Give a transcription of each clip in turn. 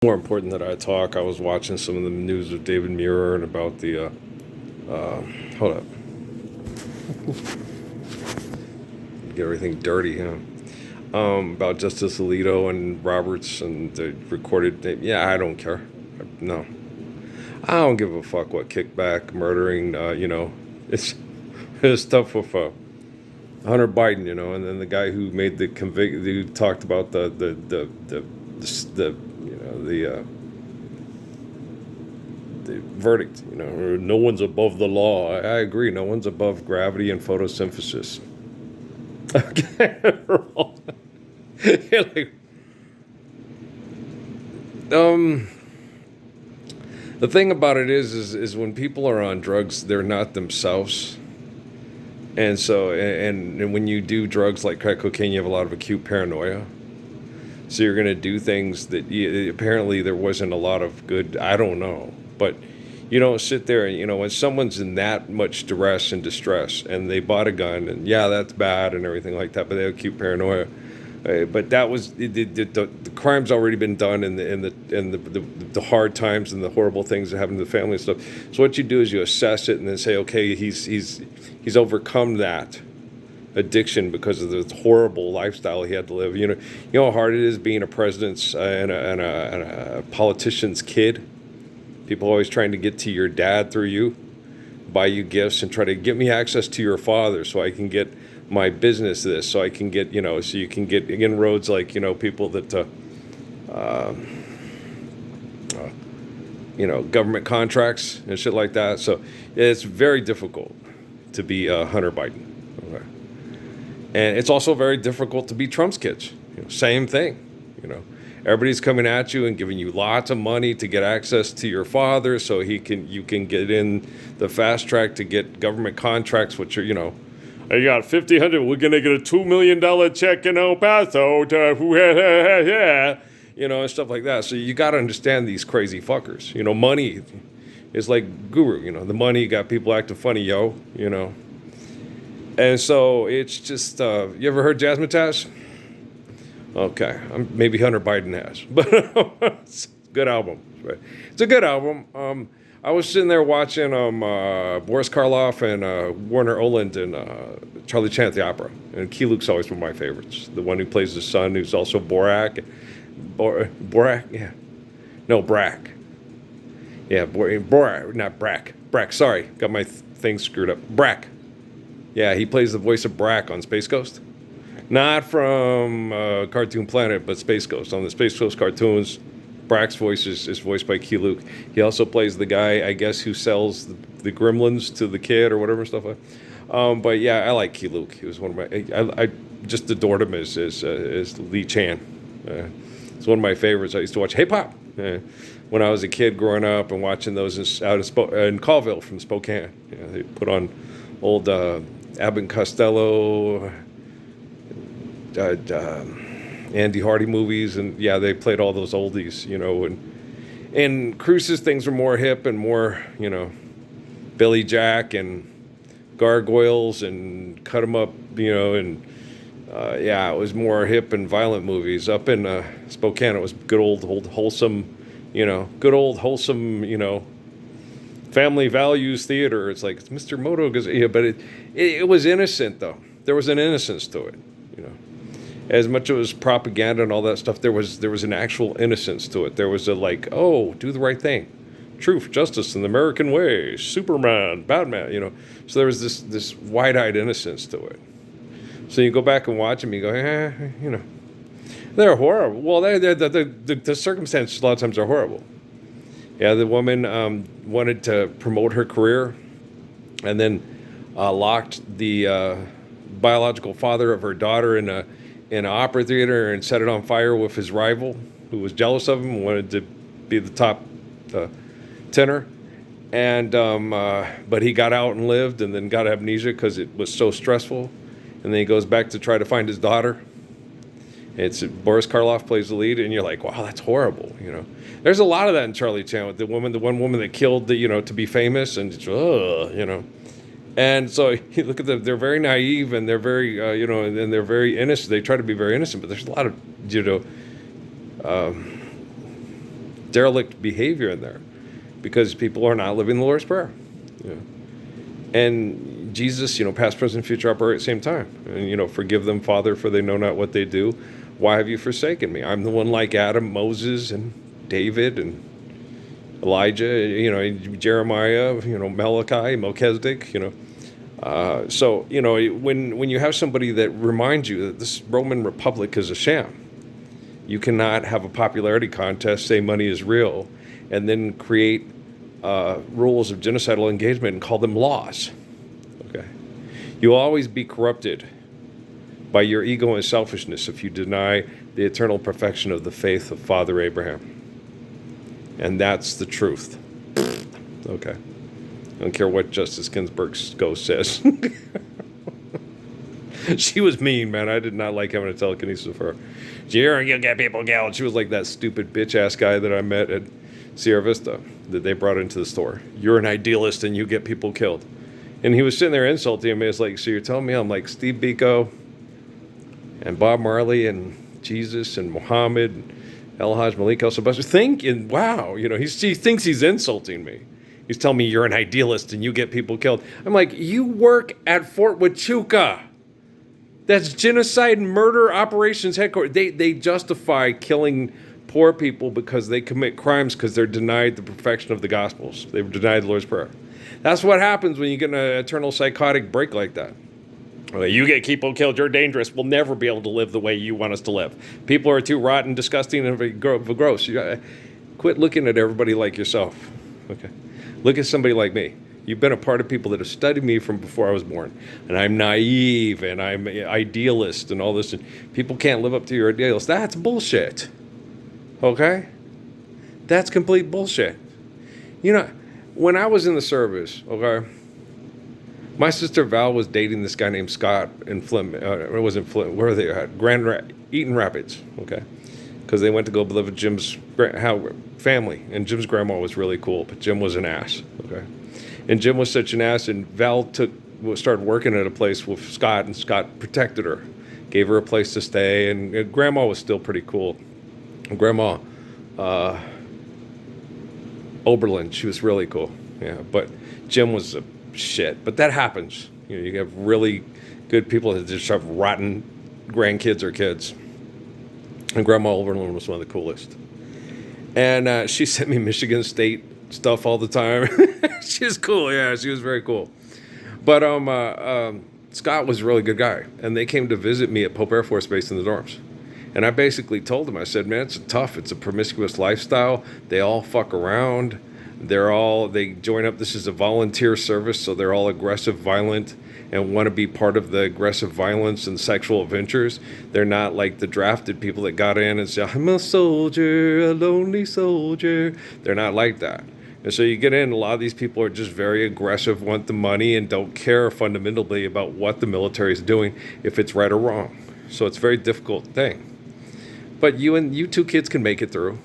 More important that I talk, I was watching some of the news of David Muir and about the hold up, get everything dirty, huh? About Justice Alito and Roberts and the recorded tape. Yeah, I don't care. No, I don't give a fuck what kickback, murdering. It's it's stuff with Hunter Biden, and then the guy who made the convict, who talked about the verdict. No one's above the law. I agree. No one's above gravity and photosynthesis. Okay. Yeah, um, the thing about it is when people are on drugs, they're not themselves. And so, and when you do drugs like crack cocaine, you have a lot of acute paranoia. So you're going to do things that apparently there wasn't a lot of good, I don't know. But you don't sit there and, when someone's in that much duress and distress and they bought a gun and yeah, that's bad and everything like that, but they have acute paranoia. But that was the crime's already been done in the hard times and the horrible things that happen to the family and stuff. So what you do is you assess it and then say, okay, he's overcome that addiction because of the horrible lifestyle he had to live. You know how hard it is being a president's and a politician's kid. People always trying to get to your dad through you, buy you gifts and try to get me access to your father so I can get my business this, so I can get, so you can get inroads like, people that, government contracts and shit like that. So it's very difficult to be Hunter Biden. Okay. And it's also very difficult to be Trump's kids. Same thing, Everybody's coming at you and giving you lots of money to get access to your father so you can get in the fast track to get government contracts, which are, I got 1,500. We're gonna get a $2 million check in El Paso, and stuff like that. So you got to understand these crazy fuckers. Money is like guru. The money got people acting funny, And so it's just. You ever heard Jazzmatazz? Okay, maybe Hunter Biden has, but it's a good album. Right? It's a good album. I was sitting there watching Boris Karloff and Warner Oland and Charlie Chan at the opera. And Key Luke's always one of my favorites. The one who plays the son, who's also Borak. Borak? Yeah. No, Brack. Yeah, Borak, not Brack. Brack, sorry. Got my thing screwed up. Brack. Yeah, he plays the voice of Brack on Space Ghost. Not from Cartoon Planet, but Space Ghost. On the Space Ghost cartoons, Brack's voice is voiced by Key Luke. He also plays the guy, I guess, who sells the gremlins to the kid or whatever stuff like that. But yeah, I like Key Luke. He was one of my. I just adored him as Lee Chan. It's one of my favorites. I used to watch Hey Pop when I was a kid growing up and watching those in Colville from Spokane. They put on old Abbott and Costello. Andy Hardy movies, and yeah, they played all those oldies, and Cruise's things were more hip and more, Billy Jack and Gargoyles and Cut 'Em Up, and yeah, it was more hip and violent movies. Up in Spokane, it was good old wholesome, good old wholesome, family values theater. It's like it's Mr. Moto, but it was innocent though. There was an innocence to it, As much as it was propaganda and all that stuff, there was an actual innocence to it. There was a do the right thing, truth, justice, and the American way, Superman, Batman, So there was this wide-eyed innocence to it. So you go back and watch them, you go, they're horrible. Well, the circumstances a lot of times are horrible. Yeah, the woman wanted to promote her career, and then locked the biological father of her daughter in an opera theater and set it on fire with his rival, who was jealous of him and wanted to be the top tenor. And but he got out and lived, and then got amnesia because it was so stressful. And then he goes back to try to find his daughter. It's Boris Karloff plays the lead, and you're like, wow, that's horrible. There's a lot of that in Charlie Chan with the one woman that killed to be famous, and it's, And so you look at them; they're very naive and they're very, and they're very innocent. They try to be very innocent, but there's a lot of, derelict behavior in there because people are not living the Lord's Prayer. You know? And Jesus, past, present, future operate at the same time. And, forgive them, Father, for they know not what they do. Why have you forsaken me? I'm the one like Adam, Moses, and David, and Elijah, Jeremiah, Malachi, Melchizedek, So, when you have somebody that reminds you that this Roman Republic is a sham, you cannot have a popularity contest, say money is real, and then create rules of genocidal engagement and call them laws. Okay, you'll always be corrupted by your ego and selfishness if you deny the eternal perfection of the faith of Father Abraham. And that's the truth. Okay. I don't care what Justice Ginsburg's ghost says. She was mean, man. I did not like having a telekinesis with her. You'll get people killed. She was like that stupid bitch-ass guy that I met at Sierra Vista that they brought into the store. You're an idealist and you get people killed. And he was sitting there insulting me. It's like, so you're telling me I'm like Steve Biko and Bob Marley and Jesus and Muhammad and El Hajj Malik El Sebastian, thinking, wow, he thinks he's insulting me. He's telling me you're an idealist and you get people killed. I'm like, you work at Fort Huachuca. That's genocide and murder operations headquarters. They justify killing poor people because they commit crimes because they're denied the perfection of the Gospels. They've denied the Lord's Prayer. That's what happens when you get an eternal psychotic break like that. You get people killed, you're dangerous. We'll never be able to live the way you want us to live. People are too rotten, disgusting, and gross. You gotta quit looking at everybody like yourself. Okay, look at somebody like me. You've been a part of people that have studied me from before I was born. And I'm naive, and I'm idealist, and all this. And people can't live up to your ideals. That's bullshit. Okay? That's complete bullshit. When I was in the service, okay, my sister Val was dating this guy named Scott in Flint. It wasn't Flint. Where are they at? Eaton Rapids. Okay, because they went to go live with Jim's family, and Jim's grandma was really cool, but Jim was an ass. Okay, and Jim was such an ass, and Val started working at a place with Scott, and Scott protected her, gave her a place to stay, and grandma was still pretty cool. Grandma Oberlin, she was really cool. Yeah, but Jim was a shit. But that happens. You have really good people that just have rotten grandkids or kids. And Grandma Oberlin was one of the coolest. And she sent me Michigan State stuff all the time. She was cool. Yeah, she was very cool. But Scott was a really good guy. And they came to visit me at Pope Air Force Base in the dorms. And I basically told them, I said, man, it's a promiscuous lifestyle. They all fuck around. They join up. This is a volunteer service, so they're all aggressive, violent, and want to be part of the aggressive violence and sexual adventures. They're not like the drafted people that got in and say, I'm a soldier, a lonely soldier. They're not like that. And so you get in, a lot of these people are just very aggressive, want the money, and don't care fundamentally about what the military is doing, if it's right or wrong. So it's a very difficult thing. But you two kids can make it through.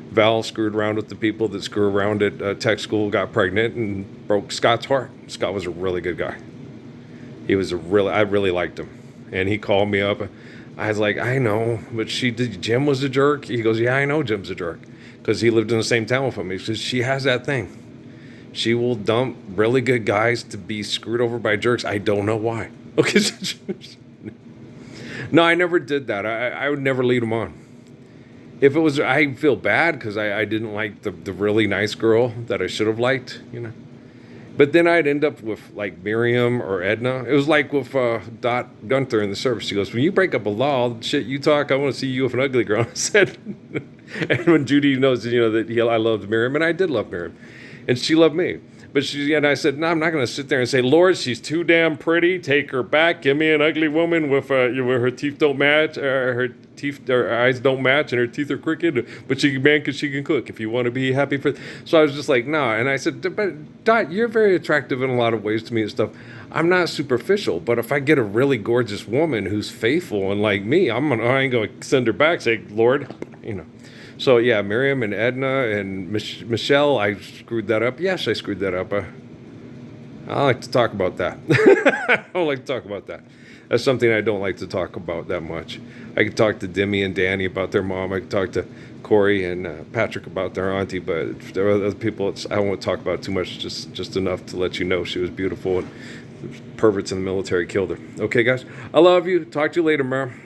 Val screwed around with the people that screw around at tech school, got pregnant, and broke Scott's heart. Scott was a really good guy. I really liked him. And he called me up. I was like, I know, but Jim was a jerk. He goes, yeah, I know Jim's a jerk. Because he lived in the same town with him. He says, she has that thing. She will dump really good guys to be screwed over by jerks. I don't know why. Okay. No, I never did that. I would never lead them on. If it was, I feel bad because I didn't like the really nice girl that I should have liked, But then I'd end up with like Miriam or Edna. It was like with Dot Gunther in the service. She goes, when you break up a law, the shit you talk, I want to see you with an ugly girl. I said, and when Judy knows, that I loved Miriam, and I did love Miriam, and she loved me. But and I said, no, I'm not going to sit there and say, Lord, she's too damn pretty. Take her back. Give me an ugly woman with where her teeth don't match, her eyes don't match, and her teeth are crooked. But she can because she can cook. If you want to be happy for. So I was just like, no. And I said, but Dot, you're very attractive in a lot of ways to me and stuff. I'm not superficial, but if I get a really gorgeous woman who's faithful and like me, I ain't going to send her back. Say, Lord, So, yeah, Miriam and Edna and Michelle, I screwed that up. Yes, I screwed that up. I don't like to talk about that. I don't like to talk about that. That's something I don't like to talk about that much. I could talk to Demi and Danny about their mom. I could talk to Corey and Patrick about their auntie, but if there are other people, I don't want to talk about it too much. Just enough to let you know she was beautiful, and perverts in the military killed her. Okay, guys, I love you. Talk to you later, man.